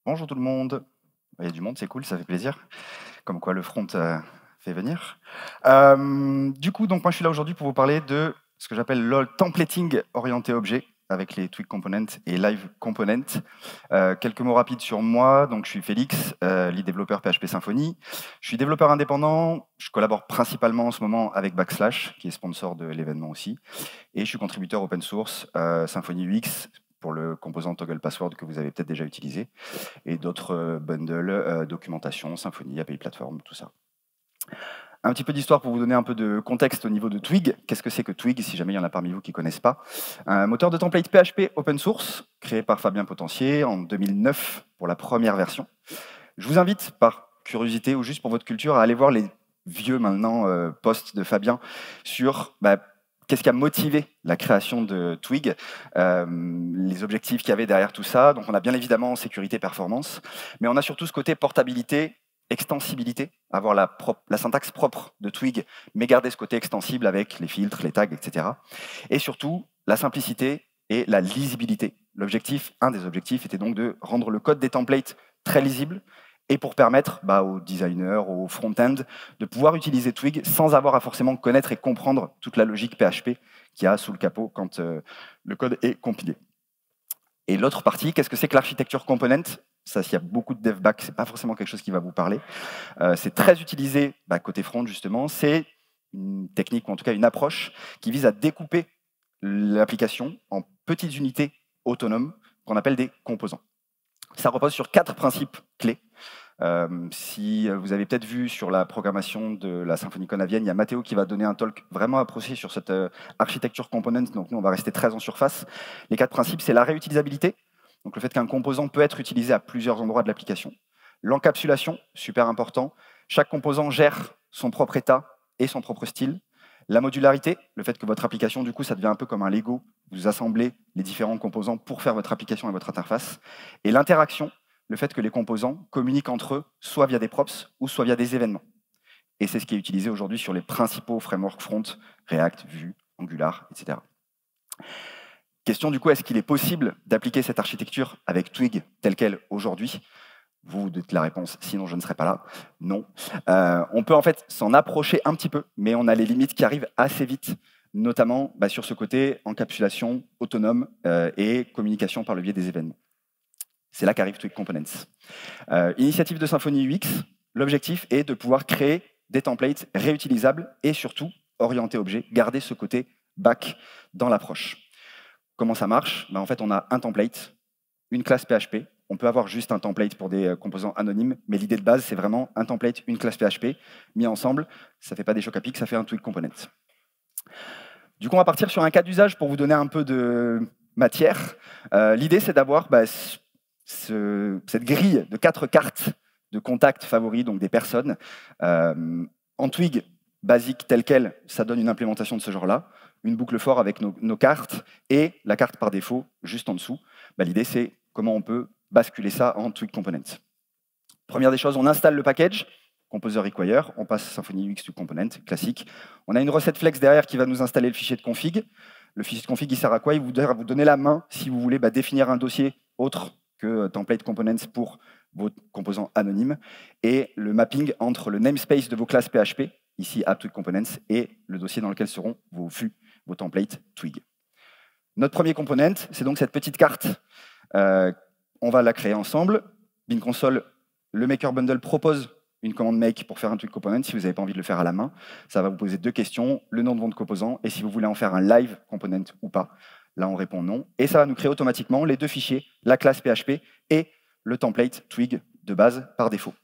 Bonjour tout le monde. Il y a du monde, c'est cool, ça fait plaisir. Comme quoi le front fait venir. Du coup, donc moi je suis là aujourd'hui pour vous parler de ce que j'appelle le templating orienté objet avec les Twig Components et Live Component. Quelques mots rapides sur moi. Donc je suis Félix, lead développeur PHP Symfony. Je suis développeur indépendant. Je collabore principalement en ce moment avec Backslash, qui est sponsor de l'événement aussi. Et je suis contributeur open source Symfony UX pour le composant Toggle Password que vous avez peut-être déjà utilisé, et d'autres bundles, documentation, Symfony, API Platform, tout ça. Un petit peu d'histoire pour vous donner un peu de contexte au niveau de Twig. Qu'est-ce que c'est que Twig, si jamais il y en a parmi vous qui ne connaissent pas? Un moteur de template PHP open source, créé par Fabien Potentier en 2009 pour la première version. Je vous invite, par curiosité ou juste pour votre culture, à aller voir les vieux maintenant posts de Fabien sur qu'est-ce qui a motivé la création de Twig, les objectifs qu'il y avait derrière tout ça. Donc on a bien évidemment sécurité, performance, mais on a surtout ce côté portabilité, extensibilité, avoir la syntaxe propre de Twig, mais garder ce côté extensible avec les filtres, les tags, etc. Et surtout, la simplicité et la lisibilité. Un des objectifs était donc de rendre le code des templates très lisible, et pour permettre aux designers, aux front-end, de pouvoir utiliser Twig sans avoir à forcément connaître et comprendre toute la logique PHP qu'il y a sous le capot quand le code est compilé. Et l'autre partie, qu'est-ce que c'est que l'architecture component? Ça, s'il y a beaucoup de dev back, ce n'est pas forcément quelque chose qui va vous parler. C'est très utilisé côté front, justement. C'est une technique, ou en tout cas une approche, qui vise à découper l'application en petites unités autonomes qu'on appelle des composants. Ça repose sur 4 principes clés. Si vous avez peut-être vu sur la programmation de la Symphonicon à Vienne, il y a Mathéo qui va donner un talk vraiment approché sur cette architecture component, donc nous on va rester très en surface. Les 4 principes, c'est la réutilisabilité, donc le fait qu'un composant peut être utilisé à plusieurs endroits de l'application. L'encapsulation, super important, chaque composant gère son propre état et son propre style. La modularité, le fait que votre application, du coup, ça devient un peu comme un Lego, vous assemblez les différents composants pour faire votre application et votre interface. Et l'interaction, le fait que les composants communiquent entre eux, soit via des props, ou soit via des événements. Et c'est ce qui est utilisé aujourd'hui sur les principaux frameworks front, React, Vue, Angular, etc. Question du coup, est-ce qu'il est possible d'appliquer cette architecture avec Twig telle qu'elle aujourd'hui? Vous dites la réponse, sinon je ne serai pas là. Non. On peut en fait s'en approcher un petit peu, mais on a les limites qui arrivent assez vite, notamment sur ce côté encapsulation autonome et communication par le biais des événements. C'est là qu'arrive Twig Components. Initiative de Symfony UX, l'objectif est de pouvoir créer des templates réutilisables et surtout orientés objets, garder ce côté back dans l'approche. Comment ça marche? En fait, on a un template, une classe PHP. On peut avoir juste un template pour des composants anonymes, mais l'idée de base, c'est vraiment un template, une classe PHP, mis ensemble. Ça ne fait pas des chocs à pic, ça fait un Twig Component. Du coup, on va partir sur un cas d'usage pour vous donner un peu de matière. L'idée, c'est d'avoir cette grille de 4 cartes de contacts favoris, donc des personnes. En Twig basique tel quel, ça donne une implémentation de ce genre-là, une boucle for avec nos cartes, et la carte par défaut, juste en dessous. L'idée, c'est comment on peut basculer ça en Twig Component. Première des choses, on installe le package, Composer Require, on passe Symfony UX Twig Component, classique. On a une recette flex derrière qui va nous installer le fichier de config. Le fichier de config, il sert à quoi? Il va vous donner la main si vous voulez définir un dossier autre que template components pour vos composants anonymes, et le mapping entre le namespace de vos classes PHP, ici app Twig Components, et le dossier dans lequel seront vos flux, vos templates Twig. Notre premier component, c'est donc cette petite carte. On va la créer ensemble. Bin console, le maker bundle propose une commande make pour faire un Twig Component. Si vous n'avez pas envie de le faire à la main, ça va vous poser 2 questions, le nom de votre composant, et si vous voulez en faire un live component ou pas. Là, on répond non. Et ça va nous créer automatiquement les 2 fichiers, la classe PHP et le template Twig de base par défaut.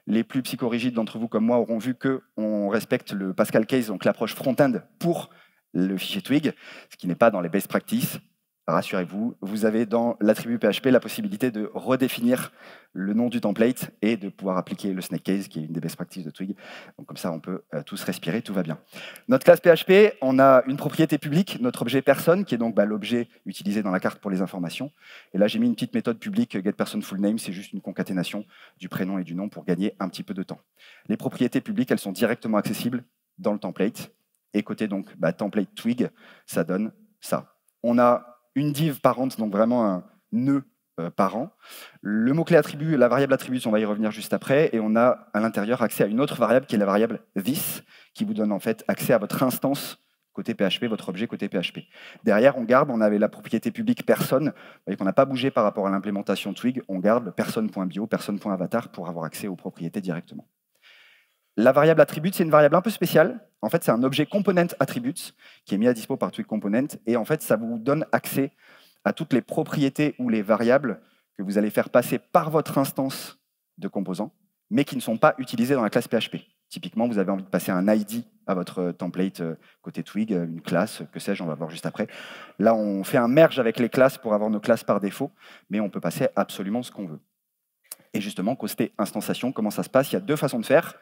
Les plus psychorigides d'entre vous comme moi auront vu qu'on respecte le Pascal Case, donc l'approche front-end pour le fichier Twig, ce qui n'est pas dans les best practices. rassurez-vous, vous avez dans l'attribut PHP la possibilité de redéfinir le nom du template et de pouvoir appliquer le snake case, qui est une des best practices de Twig. Donc comme ça, on peut tous respirer, tout va bien. Notre classe PHP, on a une propriété publique, notre objet personne, qui est donc l'objet utilisé dans la carte pour les informations. Et là, j'ai mis une petite méthode publique getPersonFullName, c'est juste une concaténation du prénom et du nom pour gagner un petit peu de temps. Les propriétés publiques, elles sont directement accessibles dans le template. Et côté donc template Twig, ça donne ça. On a une div parent, donc vraiment un nœud parent. Le mot-clé attribut, la variable attribut, on va y revenir juste après, et on a à l'intérieur accès à une autre variable qui est la variable this, qui vous donne en fait accès à votre instance côté PHP, votre objet côté PHP. Derrière, on avait la propriété publique personne, vous voyez qu'on n'a pas bougé par rapport à l'implémentation Twig, on garde le person.bio, person.avatar pour avoir accès aux propriétés directement. La variable attribute, c'est une variable un peu spéciale. En fait, c'est un objet component attributes qui est mis à dispo par Twig Component. Et en fait, ça vous donne accès à toutes les propriétés ou les variables que vous allez faire passer par votre instance de composants, mais qui ne sont pas utilisées dans la classe PHP. Typiquement, vous avez envie de passer un ID à votre template côté Twig, une classe, que sais-je, on va voir juste après. Là, on fait un merge avec les classes pour avoir nos classes par défaut, mais on peut passer absolument ce qu'on veut. Et justement, côté instanciation, comment ça se passe? Il y a deux façons de faire.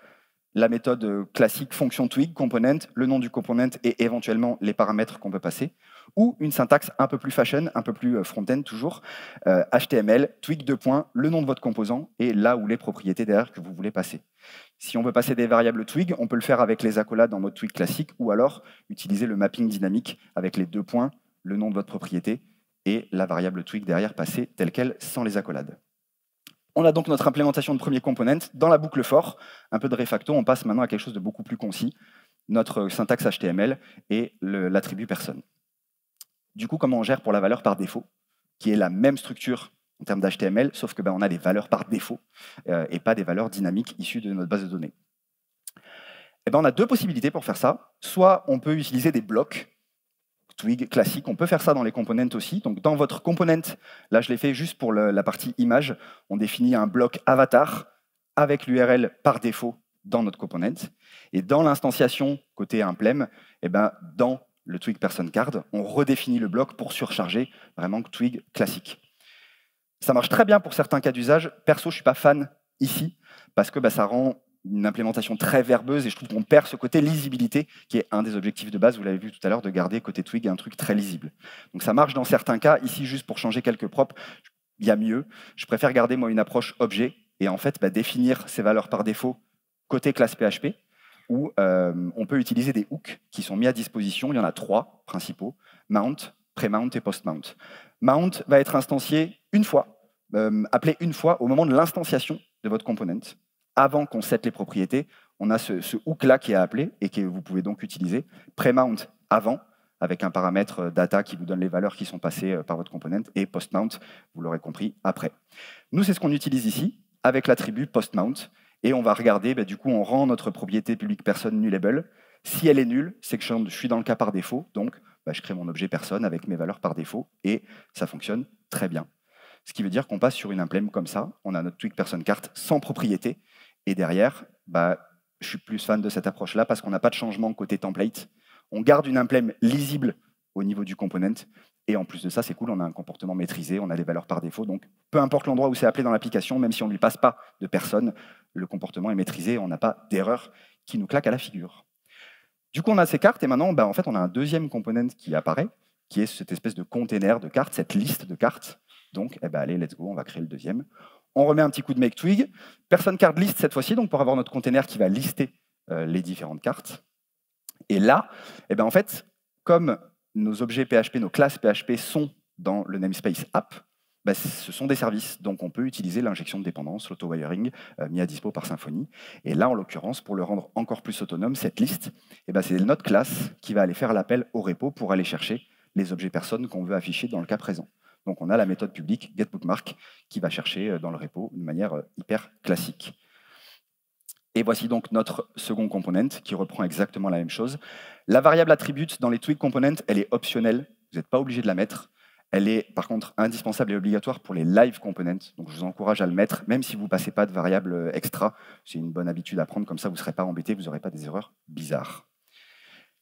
La méthode classique fonction Twig, component, le nom du component et éventuellement les paramètres qu'on peut passer, ou une syntaxe un peu plus fashion, un peu plus front-end toujours, HTML, Twig 2 points, le nom de votre composant et là où les propriétés derrière que vous voulez passer. Si on veut passer des variables Twig, on peut le faire avec les accolades en mode Twig classique ou alors utiliser le mapping dynamique avec les 2 points, le nom de votre propriété et la variable Twig derrière passée telle qu'elle sans les accolades. On a donc notre implémentation de premier component. Dans la boucle for, un peu de refacto, on passe maintenant à quelque chose de beaucoup plus concis, notre syntaxe HTML et l'attribut personne. Du coup, comment on gère pour la valeur par défaut, qui est la même structure en termes d'HTML, sauf que on a des valeurs par défaut et pas des valeurs dynamiques issues de notre base de données. On a deux possibilités pour faire ça. Soit on peut utiliser des blocs, Twig classique, on peut faire ça dans les components aussi. Donc dans votre component, là je l'ai fait juste pour la partie image, on définit un bloc avatar avec l'URL par défaut dans notre component. Et dans l'instanciation côté implem, dans le Twig Person Card, on redéfinit le bloc pour surcharger vraiment Twig classique. Ça marche très bien pour certains cas d'usage. Perso, je ne suis pas fan ici parce que ça rend une implémentation très verbeuse et je trouve qu'on perd ce côté lisibilité qui est un des objectifs de base, vous l'avez vu tout à l'heure, de garder côté Twig un truc très lisible. Donc ça marche dans certains cas. Ici, juste pour changer quelques props, il y a mieux. Je préfère garder moi une approche objet et en fait définir ces valeurs par défaut côté classe PHP où on peut utiliser des hooks qui sont mis à disposition. Il y en a 3 principaux, mount, premount et postmount. Mount va être instancié une fois, appelé une fois au moment de l'instanciation de votre component. Avant qu'on set les propriétés, on a ce hook-là qui est appelé et que vous pouvez donc utiliser. Premount avant, avec un paramètre data qui vous donne les valeurs qui sont passées par votre component, et postmount, vous l'aurez compris, après. Nous, c'est ce qu'on utilise ici, avec l'attribut postmount, et on va regarder, du coup, on rend notre propriété publique personne nullable. Si elle est nulle, c'est que je suis dans le cas par défaut, donc je crée mon objet personne avec mes valeurs par défaut, et ça fonctionne très bien. Ce qui veut dire qu'on passe sur une implem comme ça, on a notre Twig Person Cart sans propriété, et derrière, je suis plus fan de cette approche-là parce qu'on n'a pas de changement côté template. On garde une implem lisible au niveau du component. Et en plus de ça, c'est cool, on a un comportement maîtrisé, on a les valeurs par défaut. Donc, peu importe l'endroit où c'est appelé dans l'application, même si on ne lui passe pas de personne, le comportement est maîtrisé, on n'a pas d'erreur qui nous claque à la figure. Du coup, on a ces cartes et maintenant, en fait, on a un deuxième component qui apparaît, qui est cette espèce de container de cartes, cette liste de cartes. Donc, allez, let's go, on va créer le deuxième. On remet un petit coup de make Twig. Person card list cette fois-ci, donc pour avoir notre container qui va lister les différentes cartes. Et là, en fait, comme nos objets PHP, nos classes PHP sont dans le namespace app, ce sont des services. Donc on peut utiliser l'injection de dépendance, l'auto-wiring, mis à dispo par Symfony. Et là, en l'occurrence, pour le rendre encore plus autonome, cette liste, c'est notre classe qui va aller faire l'appel au repo pour aller chercher les objets personnes qu'on veut afficher dans le cas présent. Donc on a la méthode publique getBookmark qui va chercher dans le repo de manière hyper classique. Et voici donc notre second component qui reprend exactement la même chose. La variable attribute dans les Twig components, elle est optionnelle, vous n'êtes pas obligé de la mettre. Elle est par contre indispensable et obligatoire pour les live components, donc je vous encourage à le mettre, même si vous ne passez pas de variable extra. C'est une bonne habitude à prendre, comme ça vous ne serez pas embêté, vous n'aurez pas des erreurs bizarres.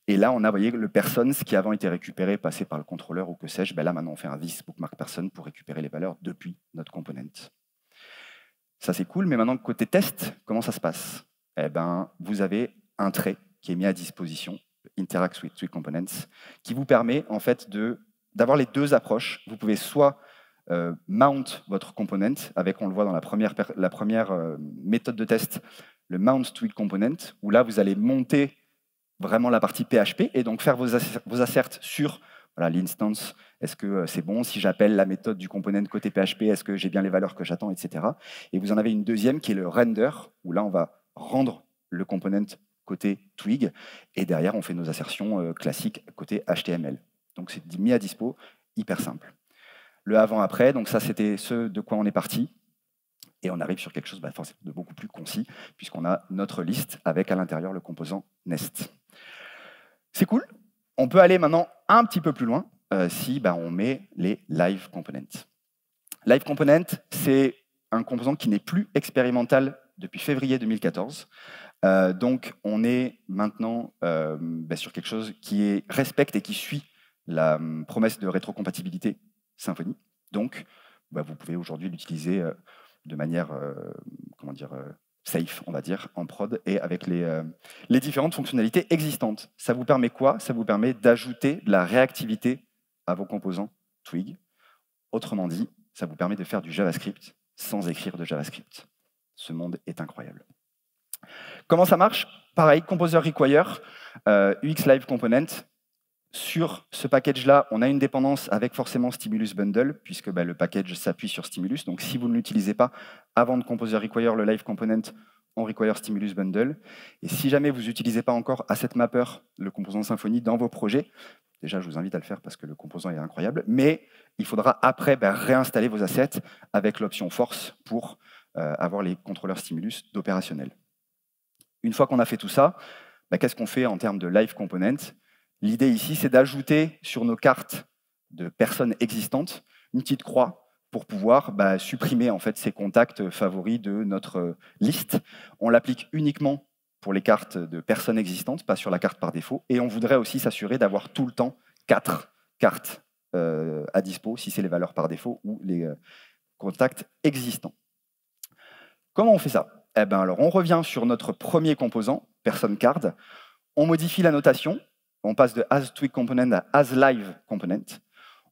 Et là, on a, vous voyez, le person, ce qui avant était récupéré, passé par le contrôleur ou que sais-je. Là, maintenant, on fait un this bookmark person pour récupérer les valeurs depuis notre component. Ça, c'est cool, mais maintenant, côté test, comment ça se passe? Vous avez un trait qui est mis à disposition, Interact with Twig Components, qui vous permet en fait d'avoir les deux approches. Vous pouvez soit mount votre component, avec, on le voit dans la première méthode de test, le mount Twig Component, où là, vous allez monter vraiment la partie PHP et donc faire vos asserts sur l'instance. Est-ce que c'est bon? Si j'appelle la méthode du component côté PHP, est-ce que j'ai bien les valeurs que j'attends, etc. Et vous en avez une deuxième qui est le render, où là, on va rendre le component côté Twig, et derrière, on fait nos assertions classiques côté HTML. Donc, c'est mis à dispo, hyper simple. Le avant-après, donc ça, c'était ce de quoi on est parti. Et on arrive sur quelque chose forcément de beaucoup plus concis, puisqu'on a notre liste avec à l'intérieur le composant Nest. C'est cool. On peut aller maintenant un petit peu plus loin si on met les live components. Live component, c'est un composant qui n'est plus expérimental depuis février 2014. Donc, on est maintenant sur quelque chose qui respecte et qui suit la promesse de rétrocompatibilité Symfony. Donc, vous pouvez aujourd'hui l'utiliser de manière safe, on va dire, en prod et avec les différentes fonctionnalités existantes. Ça vous permet quoi? Ça vous permet d'ajouter de la réactivité à vos composants Twig. Autrement dit, ça vous permet de faire du JavaScript sans écrire de JavaScript. Ce monde est incroyable. Comment ça marche? Pareil, Composer Require, UX Live Component. Sur ce package-là, on a une dépendance avec forcément Stimulus Bundle, puisque le package s'appuie sur Stimulus. Donc si vous ne l'utilisez pas, avant de Composer Require le Live Component, on require Stimulus Bundle. Et si jamais vous n'utilisez pas encore Asset Mapper, le composant Symfony, dans vos projets, déjà je vous invite à le faire parce que le composant est incroyable, mais il faudra après réinstaller vos assets avec l'option Force pour avoir les contrôleurs Stimulus d'opérationnel. Une fois qu'on a fait tout ça, qu'est-ce qu'on fait en termes de Live Component? L'idée ici, c'est d'ajouter sur nos cartes de personnes existantes une petite croix pour pouvoir supprimer en fait ces contacts favoris de notre liste. On l'applique uniquement pour les cartes de personnes existantes, pas sur la carte par défaut. Et on voudrait aussi s'assurer d'avoir tout le temps 4 cartes à dispo, si c'est les valeurs par défaut ou les contacts existants. Comment on fait ça? Alors, on revient sur notre premier composant, person card. On modifie la notation. On passe de asTwigComponent à asLiveComponent.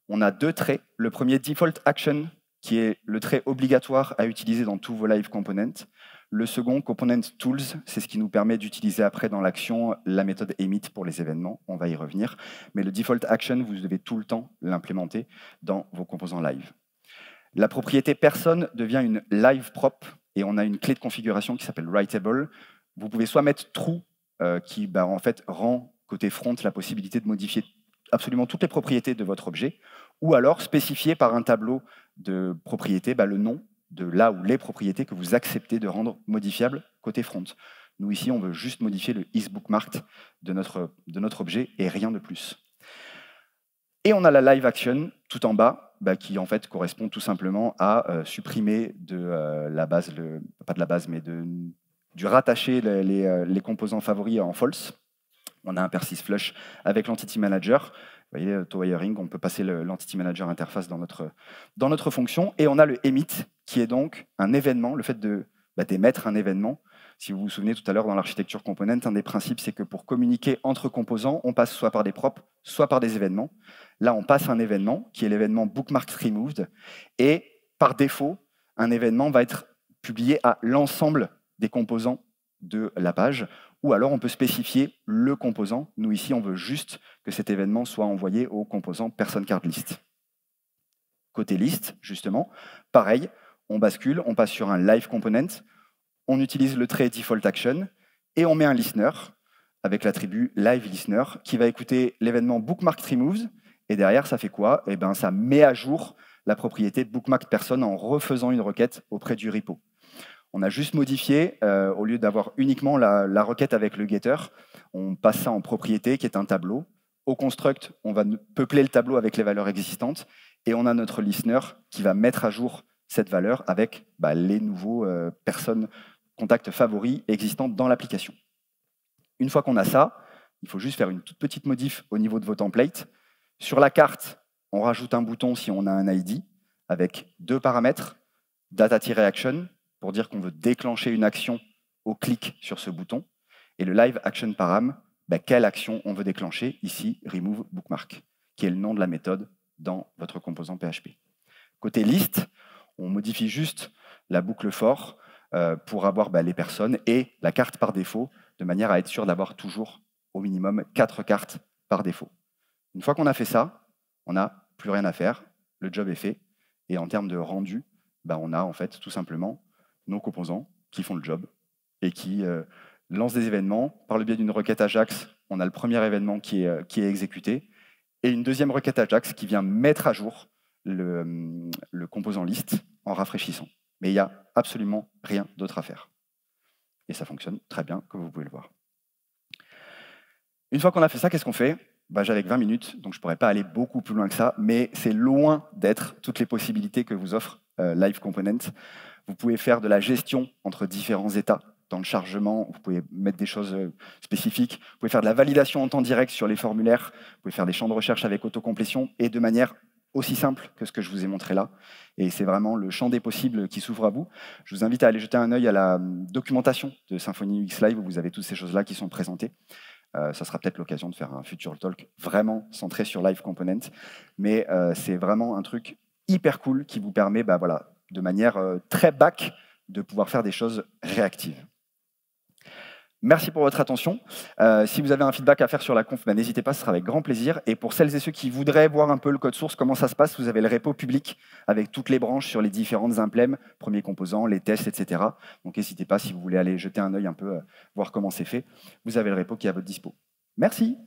On a deux traits. Le premier, default action, qui est le trait obligatoire à utiliser dans tous vos live components. Le second, component tools, c'est ce qui nous permet d'utiliser après dans l'action la méthode emit pour les événements. On va y revenir. Mais le default action, vous devez tout le temps l'implémenter dans vos composants live. La propriété person devient une live prop et on a une clé de configuration qui s'appelle writable. Vous pouvez soit mettre true, qui en fait rend côté front la possibilité de modifier absolument toutes les propriétés de votre objet, ou alors spécifier par un tableau de propriétés le nom de là où les propriétés que vous acceptez de rendre modifiables côté front. Nous ici, on veut juste modifier le isBookmarked de notre objet et rien de plus. Et on a la live action tout en bas, qui en fait correspond tout simplement à supprimer de la base, pas de la base, mais du rattacher les composants favoris en false. On a un persist flush avec l'entity manager. Vous voyez, auto-wiring, on peut passer l'entity manager interface dans notre fonction. Et on a le emit, qui est donc un événement, le fait d'émettre un événement. Si vous vous souvenez tout à l'heure dans l'architecture component, un des principes, c'est que pour communiquer entre composants, on passe soit par des props, soit par des événements. Là, on passe un événement, qui est l'événement bookmarked removed. Et par défaut, un événement va être publié à l'ensemble des composants de la page, ou alors on peut spécifier le composant. Nous, ici, on veut juste que cet événement soit envoyé au composant personCardList. Côté liste, justement, pareil, on bascule, on passe sur un live component, on utilise le trait default action, et on met un listener avec l'attribut live listener qui va écouter l'événement bookmarked removed, et derrière, ça fait quoi? Ça met à jour la propriété bookmarked person en refaisant une requête auprès du repo. On a juste modifié, au lieu d'avoir uniquement la requête avec le getter, on passe ça en propriété qui est un tableau. Au construct, on va peupler le tableau avec les valeurs existantes et on a notre listener qui va mettre à jour cette valeur avec les nouveaux personnes, contacts favoris existants dans l'application. Une fois qu'on a ça, Il faut juste faire une toute petite modif au niveau de vos templates. Sur la carte, on rajoute un bouton si on a un ID, avec 2 paramètres, data-action, pour dire qu'on veut déclencher une action au clic sur ce bouton, et le live action param, quelle action on veut déclencher, ici, remove bookmark, qui est le nom de la méthode dans votre composant PHP. Côté liste, on modifie juste la boucle for pour avoir les personnes et la carte par défaut, de manière à être sûr d'avoir toujours au minimum 4 cartes par défaut. Une fois qu'on a fait ça, on n'a plus rien à faire, le job est fait, et en termes de rendu, on a en fait tout simplement nos composants qui font le job et qui lancent des événements. Par le biais d'une requête Ajax, on a le premier événement qui est exécuté, et une deuxième requête Ajax qui vient mettre à jour le composant liste en rafraîchissant. Mais il n'y a absolument rien d'autre à faire. Et ça fonctionne très bien, comme vous pouvez le voir. Une fois qu'on a fait ça, qu'est-ce qu'on fait? J'avais que 20 minutes, donc je ne pourrais pas aller beaucoup plus loin que ça, mais c'est loin d'être toutes les possibilités que vous offre Live Component. Vous pouvez faire de la gestion entre différents états dans le chargement, vous pouvez mettre des choses spécifiques, vous pouvez faire de la validation en temps direct sur les formulaires, vous pouvez faire des champs de recherche avec autocomplétion, et de manière aussi simple que ce que je vous ai montré là. Et c'est vraiment le champ des possibles qui s'ouvre à vous. Je vous invite à aller jeter un œil à la documentation de Symfony UX Live, où vous avez toutes ces choses-là qui sont présentées. Ça sera peut-être l'occasion de faire un future talk vraiment centré sur Live Component. Mais c'est vraiment un truc hyper cool qui vous permet, de manière très back, de pouvoir faire des choses réactives. Merci pour votre attention. Si vous avez un feedback à faire sur la conf, n'hésitez pas, ce sera avec grand plaisir. Et pour celles et ceux qui voudraient voir un peu le code source, comment ça se passe, vous avez le repo public avec toutes les branches sur les différentes implèmes, premiers composants, les tests, etc. Donc n'hésitez pas, si vous voulez aller jeter un œil un peu, voir comment c'est fait, vous avez le repo qui est à votre dispo. Merci.